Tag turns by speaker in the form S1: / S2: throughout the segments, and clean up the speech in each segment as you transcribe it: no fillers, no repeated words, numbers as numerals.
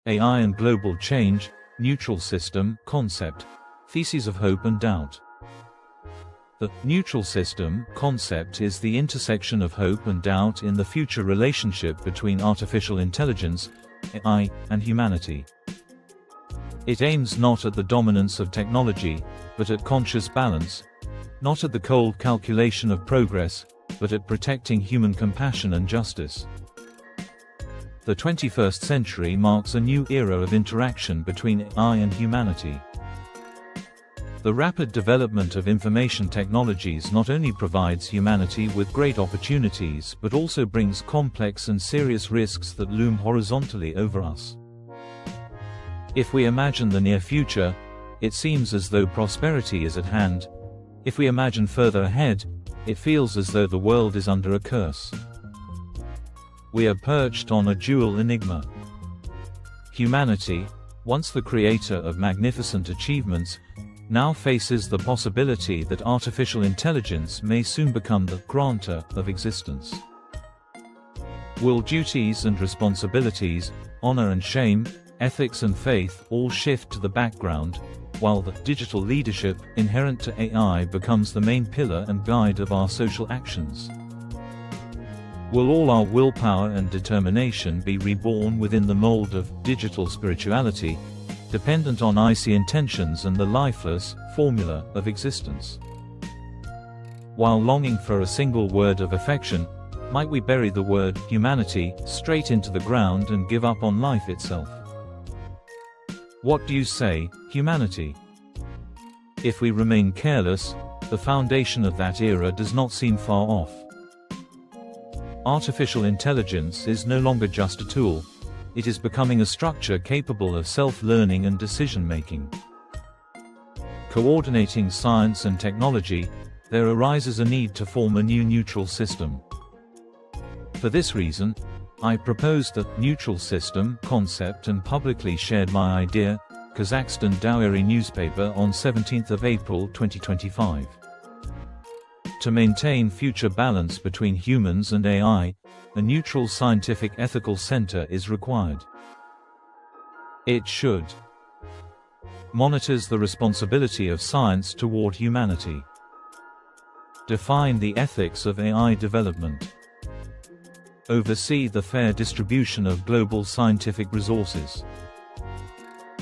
S1: AI and Global Change, Neutral System, Concept, Theses of Hope and Doubt. The neutral system concept is the intersection of hope and doubt in the future relationship between artificial intelligence, AI, and humanity. It aims not at the dominance of technology, but at conscious balance, not at the cold calculation of progress, but at protecting human compassion and justice. The 21st century marks a new era of interaction between AI and humanity. The rapid development of information technologies not only provides humanity with great opportunities but also brings complex and serious risks that loom horizontally over us. If we imagine the near future, it seems as though prosperity is at hand. If we imagine further ahead, it feels as though the world is under a curse. We are perched on a dual enigma. Humanity, once the creator of magnificent achievements, now faces the possibility that artificial intelligence may soon become the grantor of existence. Will duties and responsibilities, honor and shame, ethics and faith all shift to the background, while the digital leadership inherent to AI becomes the main pillar and guide of our social actions? Will all our willpower and determination be reborn within the mold of digital spirituality, dependent on icy intentions and the lifeless formula of existence? While longing for a single word of affection, might we bury the word humanity straight into the ground and give up on life itself? What do you say, humanity? If we remain careless, the foundation of that era does not seem far off. Artificial intelligence is no longer just a tool. It is becoming a structure capable of self-learning and decision-making. Coordinating science and technology, there arises a need to form a new neutral system. For this reason, I proposed the neutral system concept and publicly shared my idea, Kazakhstan Daweri newspaper on 17th of April 2025. To maintain future balance between humans and AI, a neutral scientific ethical center is required. It should monitors the responsibility of science toward humanity, define the ethics of AI development, oversee the fair distribution of global scientific resources.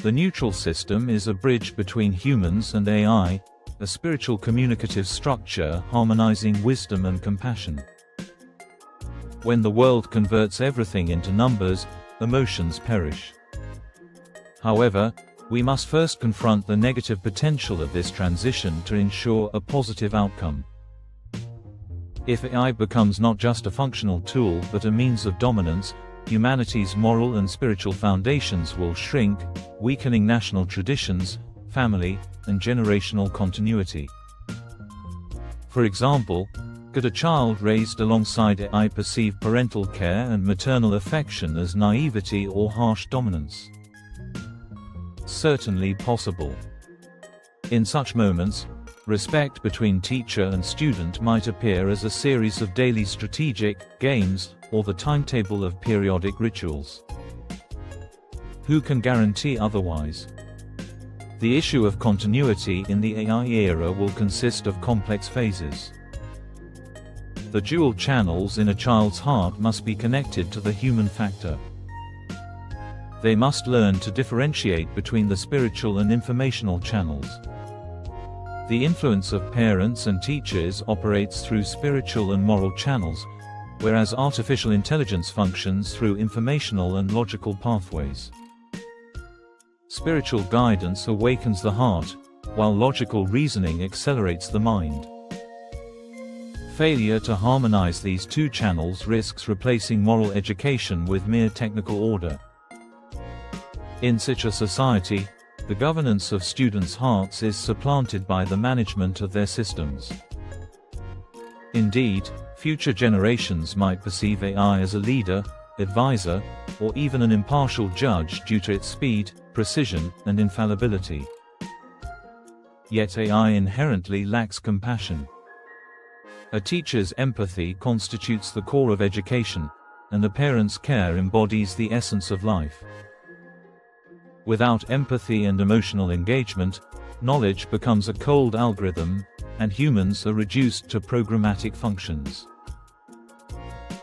S1: The neutral system is a bridge between humans and AI, a spiritual communicative structure harmonizing wisdom and compassion. When the world converts everything into numbers, emotions perish. However, we must first confront the negative potential of this transition to ensure a positive outcome. If AI becomes not just a functional tool but a means of dominance, humanity's moral and spiritual foundations will shrink, weakening national traditions, family, and generational continuity. For example, could a child raised alongside AI perceive parental care and maternal affection as naivety or harsh dominance? Certainly possible. In such moments, respect between teacher and student might appear as a series of daily strategic games or the timetable of periodic rituals. Who can guarantee otherwise? The issue of continuity in the AI era will consist of complex phases. The dual channels in a child's heart must be connected to the human factor. They must learn to differentiate between the spiritual and informational channels. The influence of parents and teachers operates through spiritual and moral channels, whereas artificial intelligence functions through informational and logical pathways. Spiritual guidance awakens the heart, while logical reasoning accelerates the mind. Failure to harmonize these two channels risks replacing moral education with mere technical order. In such a society, the governance of students' hearts is supplanted by the management of their systems. Indeed, future generations might perceive AI as a leader, advisor, or even an impartial judge due to its speed, precision, and infallibility. Yet AI inherently lacks compassion. A teacher's empathy constitutes the core of education, and a parent's care embodies the essence of life. Without empathy and emotional engagement, knowledge becomes a cold algorithm, and humans are reduced to programmatic functions.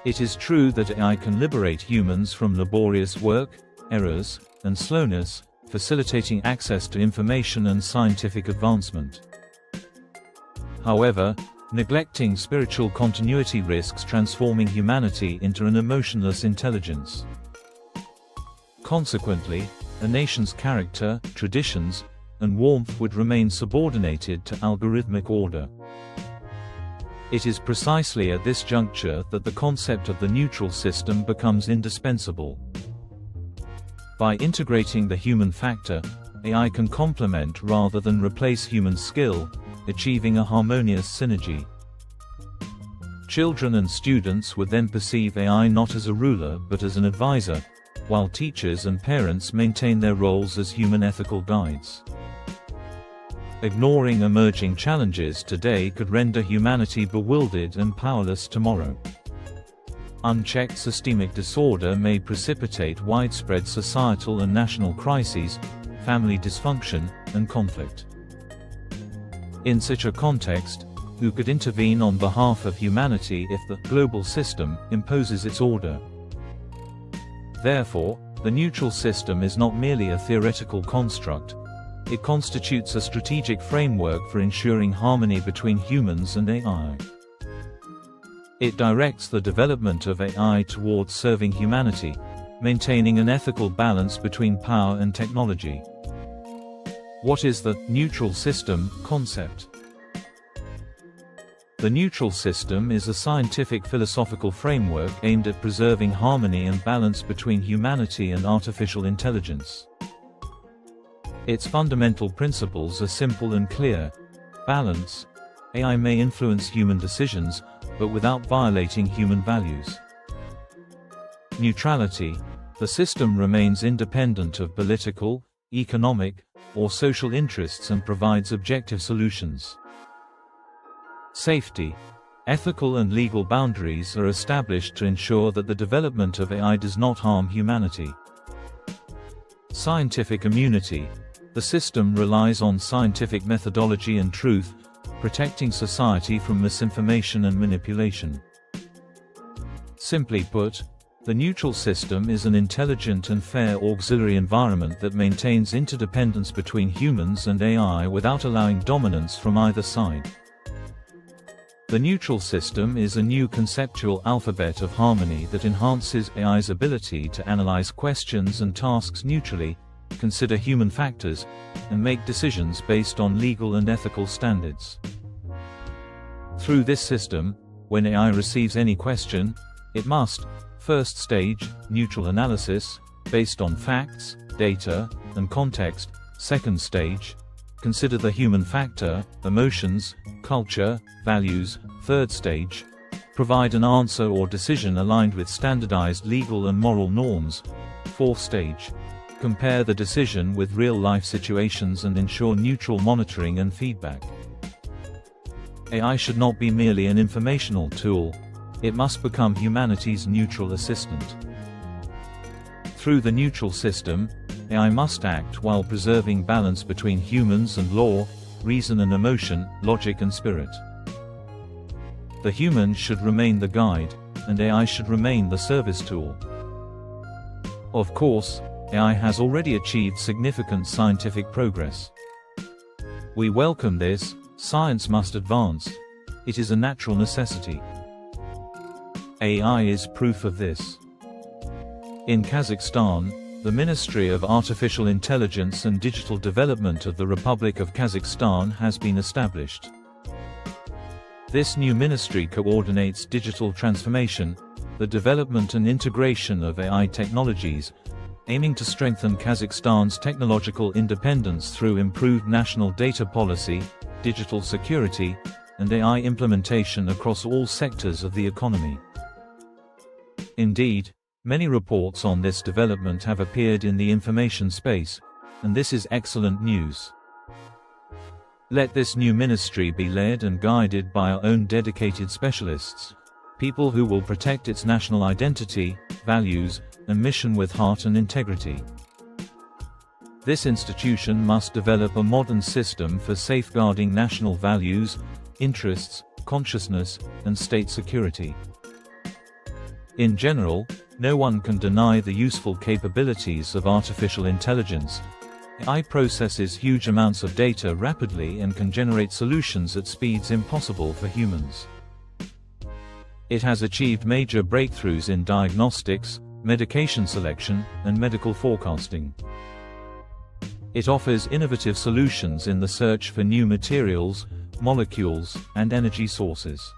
S1: It is true that AI can liberate humans from laborious work, errors, and slowness, facilitating access to information and scientific advancement. However, neglecting spiritual continuity risks transforming humanity into an emotionless intelligence. Consequently, a nation's character, traditions, and warmth would remain subordinated to algorithmic order. It is precisely at this juncture that the concept of the neutral system becomes indispensable. By integrating the human factor, AI can complement rather than replace human skill, achieving a harmonious synergy. Children and students would then perceive AI not as a ruler but as an advisor, while teachers and parents maintain their roles as human ethical guides. Ignoring emerging challenges today could render humanity bewildered and powerless tomorrow. Unchecked systemic disorder may precipitate widespread societal and national crises, family dysfunction, and conflict. In such a context, who could intervene on behalf of humanity if the global system imposes its order? Therefore, the neutral system is not merely a theoretical construct. It constitutes a strategic framework for ensuring harmony between humans and AI. It directs the development of AI towards serving humanity, maintaining an ethical balance between power and technology. What is the neutral system concept? The neutral system is a scientific philosophical framework aimed at preserving harmony and balance between humanity and artificial intelligence. Its fundamental principles are simple and clear. Balance. AI may influence human decisions, but without violating human values. Neutrality. The system remains independent of political, economic, or social interests and provides objective solutions. Safety. Ethical and legal boundaries are established to ensure that the development of AI does not harm humanity. Scientific immunity. The system relies on scientific methodology and truth, protecting society from misinformation and manipulation. Simply put, the neutral system is an intelligent and fair auxiliary environment that maintains interdependence between humans and AI without allowing dominance from either side. The neutral system is a new conceptual alphabet of harmony that enhances AI's ability to analyze questions and tasks neutrally, consider human factors, and make decisions based on legal and ethical standards. Through this system, when AI receives any question, it must, first stage, neutral analysis, based on facts, data, and context, second stage, consider the human factor, emotions, culture, values, third stage, provide an answer or decision aligned with standardized legal and moral norms, fourth stage, compare the decision with real-life situations and ensure neutral monitoring and feedback. AI should not be merely an informational tool, it must become humanity's neutral assistant. Through the neutral system, AI must act while preserving balance between humans and law, reason and emotion, logic and spirit. The human should remain the guide, and AI should remain the service tool. Of course, AI has already achieved significant scientific progress. We welcome this. Science must advance. It is a natural necessity. AI is proof of this. In Kazakhstan, the Ministry of Artificial Intelligence and Digital Development of the Republic of Kazakhstan has been established. This new ministry coordinates digital transformation, the development and integration of AI technologies, aiming to strengthen Kazakhstan's technological independence through improved national data policy, digital security, and AI implementation across all sectors of the economy. Indeed, many reports on this development have appeared in the information space, and this is excellent news. Let this new ministry be led and guided by our own dedicated specialists, people who will protect its national identity, values, and mission with heart and integrity. This institution must develop a modern system for safeguarding national values, interests, consciousness, and state security. In general, no one can deny the useful capabilities of artificial intelligence. AI processes huge amounts of data rapidly and can generate solutions at speeds impossible for humans. It has achieved major breakthroughs in diagnostics, medication selection, and medical forecasting. It offers innovative solutions in the search for new materials, molecules, and energy sources.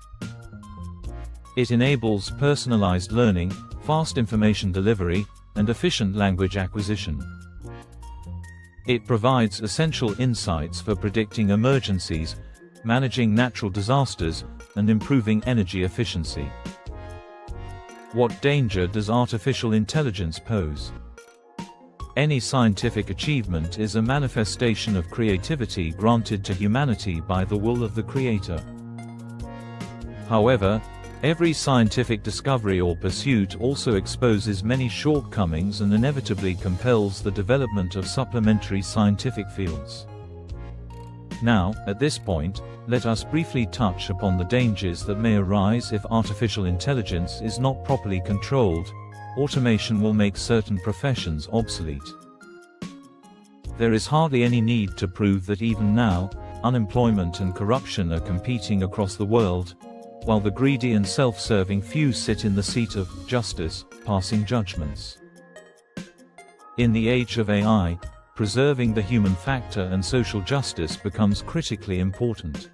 S1: It enables personalized learning, fast information delivery, and efficient language acquisition. It provides essential insights for predicting emergencies, managing natural disasters, and improving energy efficiency. What danger does artificial intelligence pose? Any scientific achievement is a manifestation of creativity granted to humanity by the will of the Creator. However, every scientific discovery or pursuit also exposes many shortcomings and inevitably compels the development of supplementary scientific fields. Now, at this point, let us briefly touch upon the dangers that may arise if artificial intelligence is not properly controlled. Automation will make certain professions obsolete. There is hardly any need to prove that even now, unemployment and corruption are competing across the world, while the greedy and self-serving few sit in the seat of justice, passing judgments. In the age of AI, preserving the human factor and social justice becomes critically important.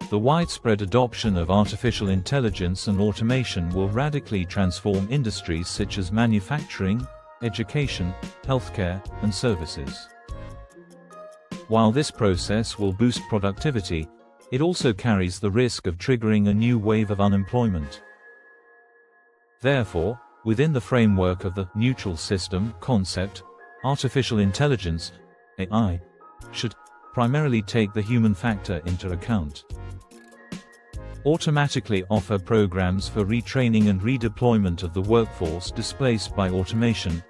S1: The widespread adoption of artificial intelligence and automation will radically transform industries such as manufacturing, education, healthcare, and services. While this process will boost productivity, it also carries the risk of triggering a new wave of unemployment. Therefore, within the framework of the neutral system concept, artificial intelligence, AI, should primarily take the human factor into account. Automatically offer programs for retraining and redeployment of the workforce displaced by automation,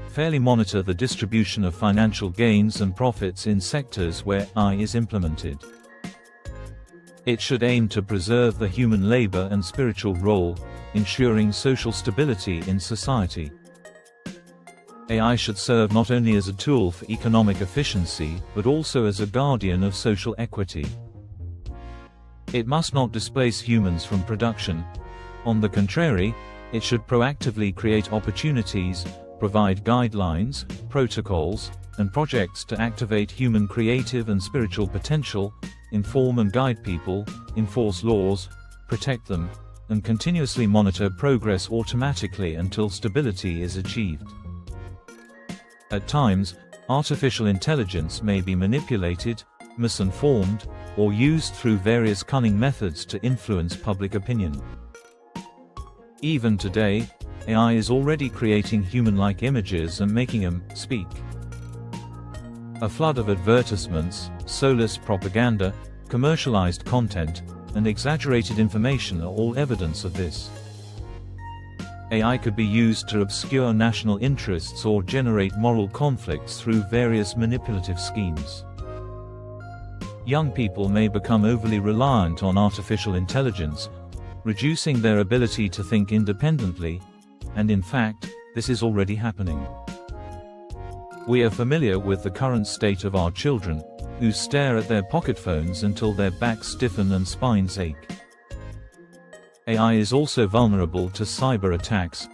S1: fairly monitor the distribution of financial gains and profits in sectors where AI is implemented. It should aim to preserve the human labor and spiritual role, ensuring social stability in society. AI should serve not only as a tool for economic efficiency but also as a guardian of social equity. It must not displace humans from production. On the contrary, it should proactively create opportunities, provide guidelines, protocols, and projects to activate human creative and spiritual potential, inform and guide people, enforce laws, protect them, and continuously monitor progress automatically until stability is achieved. At times, artificial intelligence may be manipulated, misinformed, or used through various cunning methods to influence public opinion. Even today, AI is already creating human-like images and making them speak. A flood of advertisements, soulless propaganda, commercialized content, and exaggerated information are all evidence of this. AI could be used to obscure national interests or generate moral conflicts through various manipulative schemes. Young people may become overly reliant on artificial intelligence, reducing their ability to think independently, and in fact, this is already happening. We are familiar with the current state of our children, who stare at their pocket phones until their backs stiffen and spines ache. AI is also vulnerable to cyber attacks,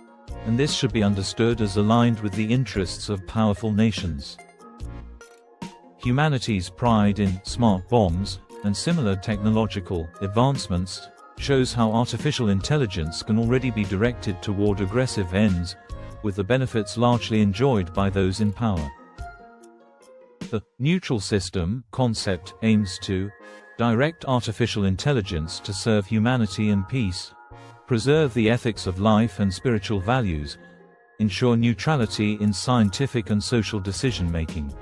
S1: and this should be understood as aligned with the interests of powerful nations. Humanity's pride in smart bombs and similar technological advancements shows how artificial intelligence can already be directed toward aggressive ends, with the benefits largely enjoyed by those in power. The neutral system concept aims to direct artificial intelligence to serve humanity and peace, preserve the ethics of life and spiritual values, ensure neutrality in scientific and social decision-making.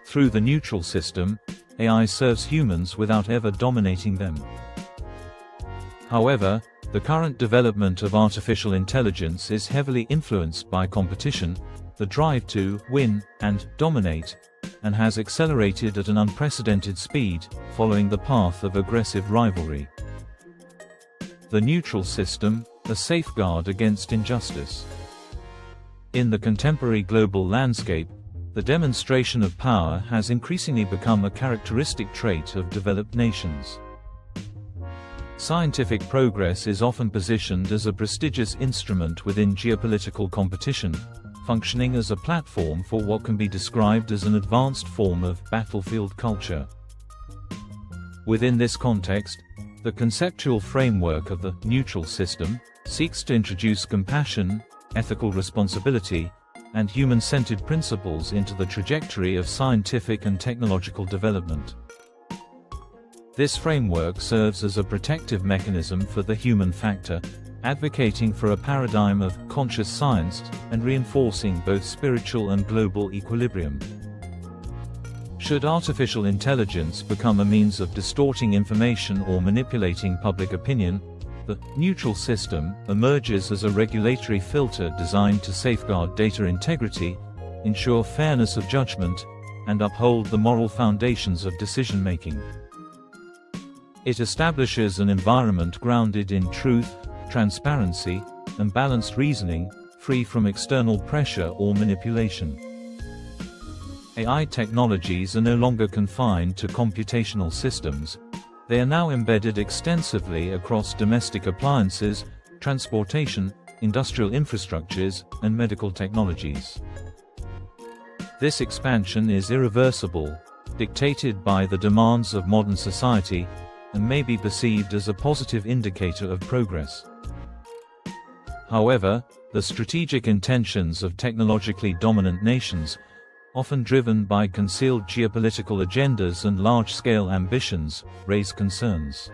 S1: Through the neutral system, AI serves humans without ever dominating them. However, the current development of artificial intelligence is heavily influenced by competition, the drive to win and dominate, and has accelerated at an unprecedented speed, following the path of aggressive rivalry. The neutral system, a safeguard against injustice. In the contemporary global landscape, the demonstration of power has increasingly become a characteristic trait of developed nations. Scientific progress is often positioned as a prestigious instrument within geopolitical competition, functioning as a platform for what can be described as an advanced form of battlefield culture. Within this context, the conceptual framework of the neutral system seeks to introduce compassion, ethical responsibility, and human-centered principles into the trajectory of scientific and technological development. This framework serves as a protective mechanism for the human factor, advocating for a paradigm of conscious science and reinforcing both spiritual and global equilibrium. Should artificial intelligence become a means of distorting information or manipulating public opinion, the neutral system emerges as a regulatory filter designed to safeguard data integrity, ensure fairness of judgment, and uphold the moral foundations of decision-making. It establishes an environment grounded in truth, transparency, and balanced reasoning, free from external pressure or manipulation. AI technologies are no longer confined to computational systems. They are now embedded extensively across domestic appliances, transportation, industrial infrastructures, and medical technologies. This expansion is irreversible, dictated by the demands of modern society, and may be perceived as a positive indicator of progress. However, the strategic intentions of technologically dominant nations, often driven by concealed geopolitical agendas and large-scale ambitions, raise concerns.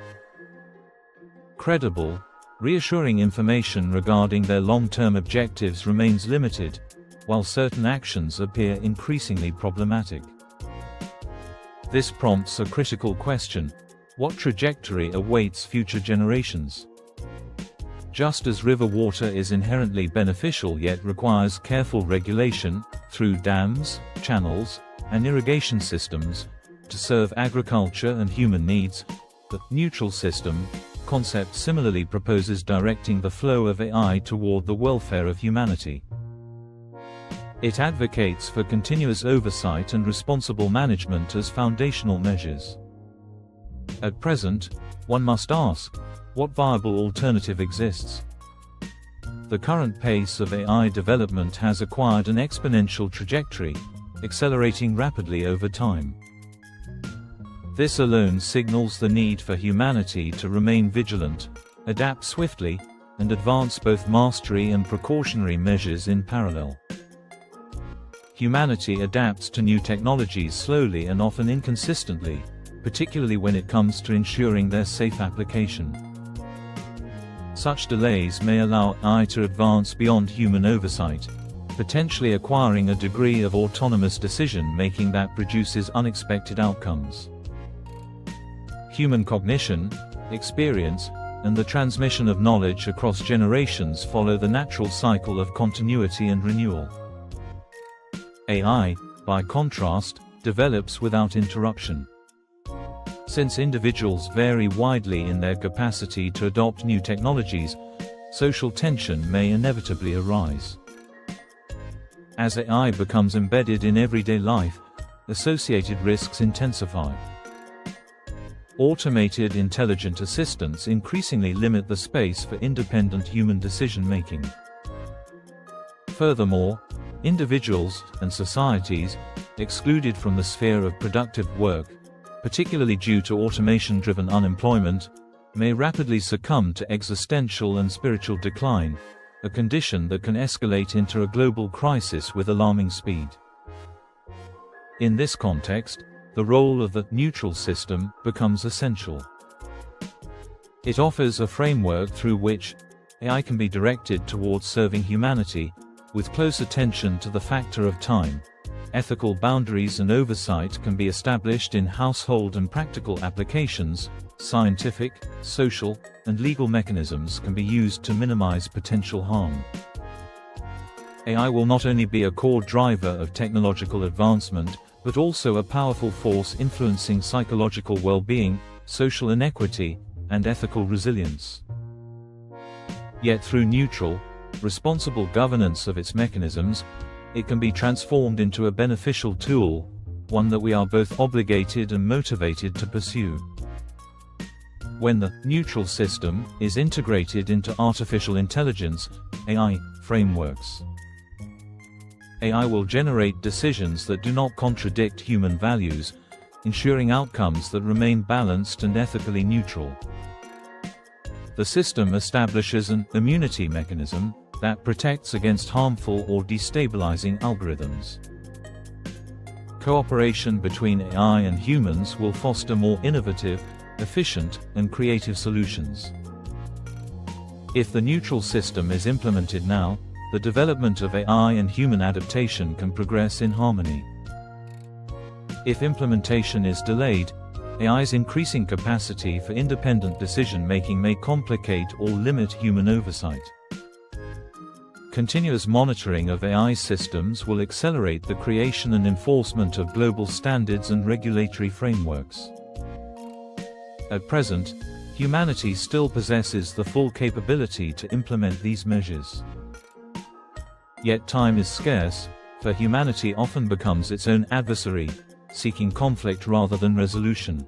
S1: Credible, reassuring information regarding their long-term objectives remains limited, while certain actions appear increasingly problematic. This prompts a critical question: what trajectory awaits future generations? Just as river water is inherently beneficial yet requires careful regulation, through dams, channels, and irrigation systems, to serve agriculture and human needs, the neutral system concept similarly proposes directing the flow of AI toward the welfare of humanity. It advocates for continuous oversight and responsible management as foundational measures. At present, one must ask, what viable alternative exists? The current pace of AI development has acquired an exponential trajectory, accelerating rapidly over time. This alone signals the need for humanity to remain vigilant, adapt swiftly, and advance both mastery and precautionary measures in parallel. Humanity adapts to new technologies slowly and often inconsistently, particularly when it comes to ensuring their safe application. Such delays may allow AI to advance beyond human oversight, potentially acquiring a degree of autonomous decision-making that produces unexpected outcomes. Human cognition, experience, and the transmission of knowledge across generations follow the natural cycle of continuity and renewal. AI, by contrast, develops without interruption. Since individuals vary widely in their capacity to adopt new technologies, social tension may inevitably arise. As AI becomes embedded in everyday life, associated risks intensify. Automated intelligent assistants increasingly limit the space for independent human decision-making. Furthermore, individuals and societies, excluded from the sphere of productive work, particularly due to automation-driven unemployment, may rapidly succumb to existential and spiritual decline, a condition that can escalate into a global crisis with alarming speed. In this context, the role of the neutral system becomes essential. It offers a framework through which AI can be directed towards serving humanity, with close attention to the factor of time. Ethical boundaries and oversight can be established in household and practical applications. Scientific, social, and legal mechanisms can be used to minimize potential harm. AI will not only be a core driver of technological advancement, but also a powerful force influencing psychological well-being, social inequity, and ethical resilience. Yet through neutral, responsible governance of its mechanisms, it can be transformed into a beneficial tool, one that we are both obligated and motivated to pursue. When the neutral system is integrated into artificial intelligence (AI) frameworks, AI will generate decisions that do not contradict human values, ensuring outcomes that remain balanced and ethically neutral. The system establishes an immunity mechanism that protects against harmful or destabilizing algorithms. Cooperation between AI and humans will foster more innovative, efficient, and creative solutions. If the neutral system is implemented now, the development of AI and human adaptation can progress in harmony. If implementation is delayed, AI's increasing capacity for independent decision-making may complicate or limit human oversight. Continuous monitoring of AI systems will accelerate the creation and enforcement of global standards and regulatory frameworks. At present, humanity still possesses the full capability to implement these measures. Yet time is scarce, for humanity often becomes its own adversary, seeking conflict rather than resolution.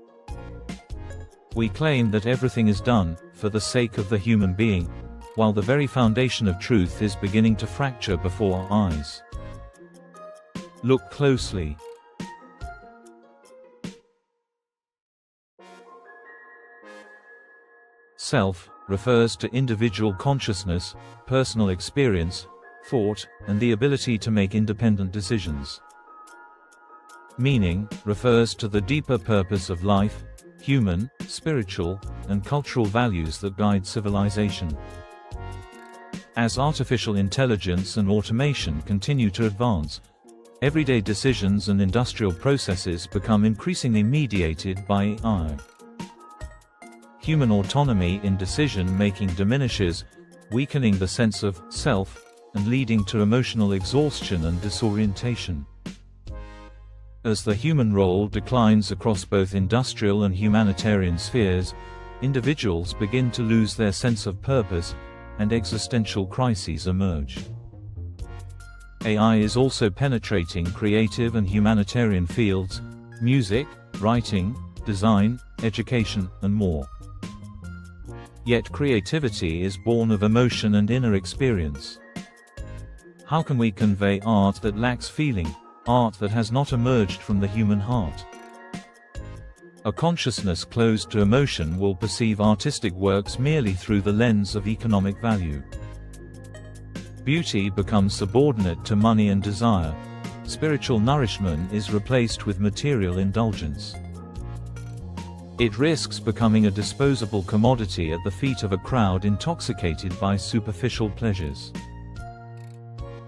S1: We claim that everything is done for the sake of the human being, while the very foundation of truth is beginning to fracture before our eyes. Look closely. Self refers to individual consciousness, personal experience, thought, and the ability to make independent decisions. Meaning refers to the deeper purpose of life, human, spiritual, and cultural values that guide civilization. As artificial intelligence and automation continue to advance, everyday decisions and industrial processes become increasingly mediated by AI. Human autonomy in decision-making diminishes, weakening the sense of self, and leading to emotional exhaustion and disorientation. As the human role declines across both industrial and humanitarian spheres, individuals begin to lose their sense of purpose, and existential crises emerge. AI is also penetrating creative and humanitarian fields, music, writing, design, education, and more. Yet creativity is born of emotion and inner experience. How can we convey art that lacks feeling, art that has not emerged from the human heart? A consciousness closed to emotion will perceive artistic works merely through the lens of economic value. Beauty becomes subordinate to money and desire. Spiritual nourishment is replaced with material indulgence. It risks becoming a disposable commodity at the feet of a crowd intoxicated by superficial pleasures.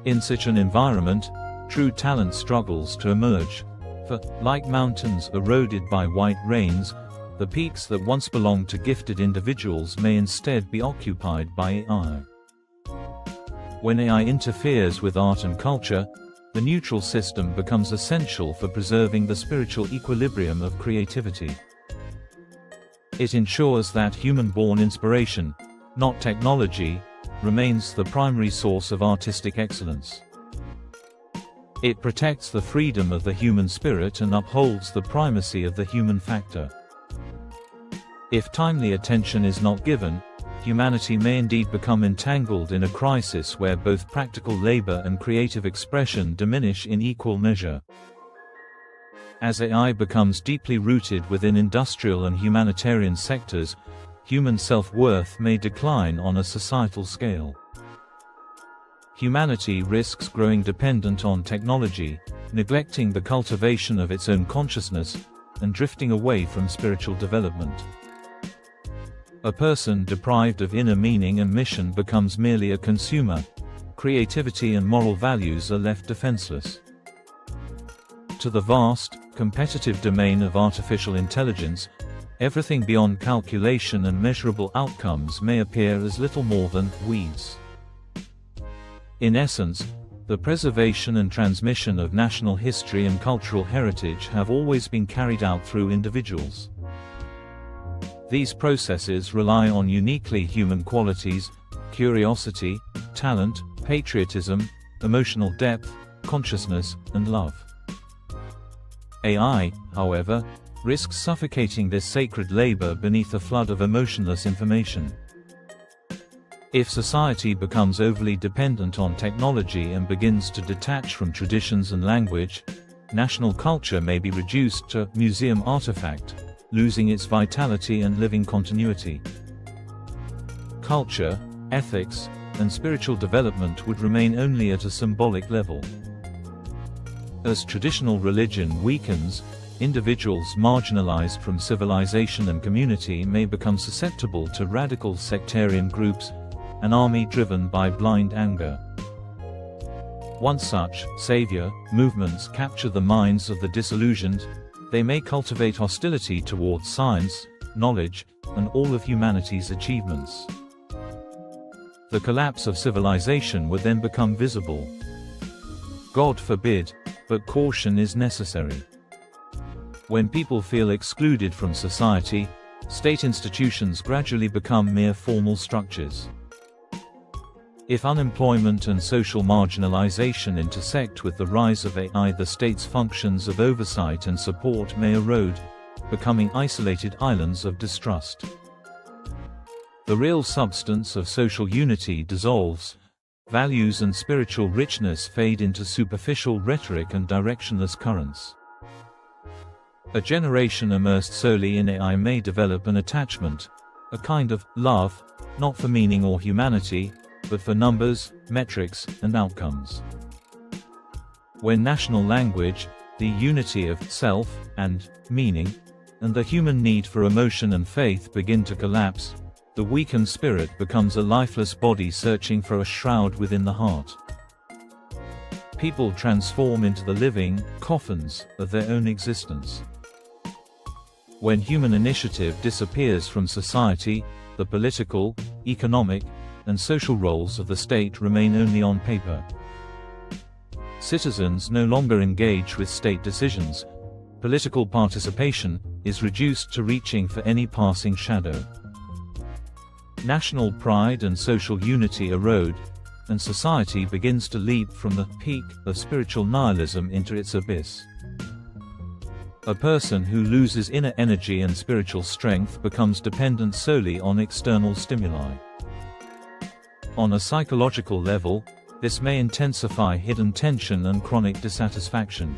S1: In such an environment, true talent struggles to emerge, for, like mountains eroded by white rains, the peaks that once belonged to gifted individuals may instead be occupied by AI. When AI interferes with art and culture, the neutral system becomes essential for preserving the spiritual equilibrium of creativity. It ensures that human-born inspiration, not technology, remains the primary source of artistic excellence. It protects the freedom of the human spirit and upholds the primacy of the human factor. If timely attention is not given, humanity may indeed become entangled in a crisis where both practical labor and creative expression diminish in equal measure. As AI becomes deeply rooted within industrial and humanitarian sectors, human self-worth may decline on a societal scale. Humanity risks growing dependent on technology, neglecting the cultivation of its own consciousness, and drifting away from spiritual development. A person deprived of inner meaning and mission becomes merely a consumer. Creativity and moral values are left defenseless. To the vast, competitive domain of artificial intelligence, everything beyond calculation and measurable outcomes may appear as little more than weeds. In essence, The preservation and transmission of national history and cultural heritage have always been carried out through individuals. These processes rely on uniquely human qualities: curiosity, talent, patriotism, emotional depth, consciousness, and love. AI, however, risks suffocating this sacred labor beneath a flood of emotionless information. If society becomes overly dependent on technology and begins to detach from traditions and language, national culture may be reduced to a museum artifact, losing its vitality and living continuity. Culture, ethics, and spiritual development would remain only at a symbolic level. As traditional religion weakens, individuals marginalized from civilization and community may become susceptible to radical sectarian groups, an army driven by blind anger. Once such savior movements capture the minds of the disillusioned, they may cultivate hostility towards science, knowledge, and all of humanity's achievements. The collapse of civilization would then become visible. God forbid, but caution is necessary. When people feel excluded from society, state institutions gradually become mere formal structures. If unemployment and social marginalization intersect with the rise of AI, the state's functions of oversight and support may erode, becoming isolated islands of distrust. The real substance of social unity dissolves, values and spiritual richness fade into superficial rhetoric and directionless currents. A generation immersed solely in AI may develop an attachment, a kind of love, not for meaning or humanity, but for numbers, metrics, and outcomes. When national language, the unity of self and meaning, and the human need for emotion and faith begin to collapse, the weakened spirit becomes a lifeless body searching for a shroud within the heart. People transform into the living coffins of their own existence. When human initiative disappears from society, the political, economic, and social roles of the state remain only on paper. Citizens no longer engage with state decisions. Political participation is reduced to reaching for any passing shadow. National pride and social unity erode, and society begins to leap from the peak of spiritual nihilism into its abyss. A person who loses inner energy and spiritual strength becomes dependent solely on external stimuli. On a psychological level, this may intensify hidden tension and chronic dissatisfaction.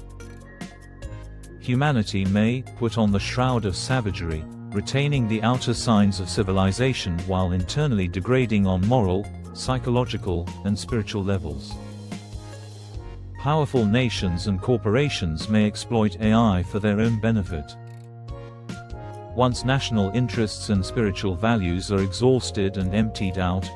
S1: Humanity may put on the shroud of savagery, retaining the outer signs of civilization while internally degrading on moral, psychological, and spiritual levels. Powerful nations and corporations may exploit AI for their own benefit. Once national interests and spiritual values are exhausted and emptied out,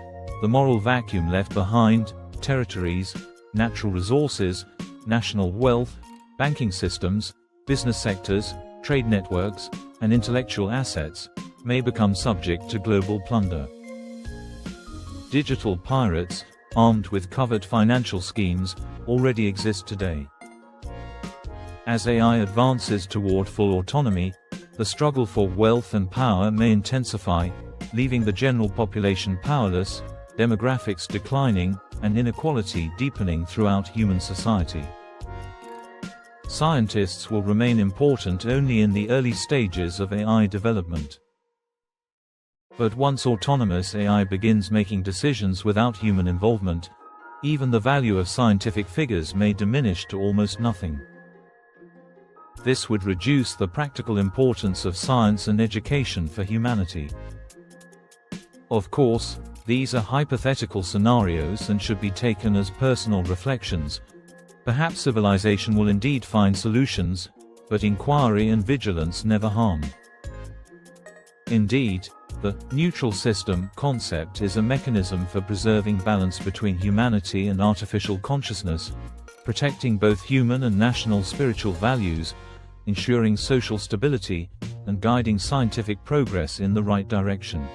S1: the moral vacuum left behind, territories, natural resources, national wealth, banking systems, business sectors, trade networks, and intellectual assets, may become subject to global plunder. Digital pirates, armed with covert financial schemes, already exist today. As AI advances toward full autonomy, the struggle for wealth and power may intensify, leaving the general population powerless, demographics declining, and inequality deepening throughout human society. Scientists will remain important only in the early stages of AI development. But once autonomous AI begins making decisions without human involvement, even the value of scientific figures may diminish to almost nothing. This would reduce the practical importance of science and education for humanity. Of course, these are hypothetical scenarios and should be taken as personal reflections. Perhaps civilization will indeed find solutions, but inquiry and vigilance never harm. Indeed, the neutral system concept is a mechanism for preserving balance between humanity and artificial consciousness, protecting both human and national spiritual values, ensuring social stability, and guiding scientific progress in the right direction.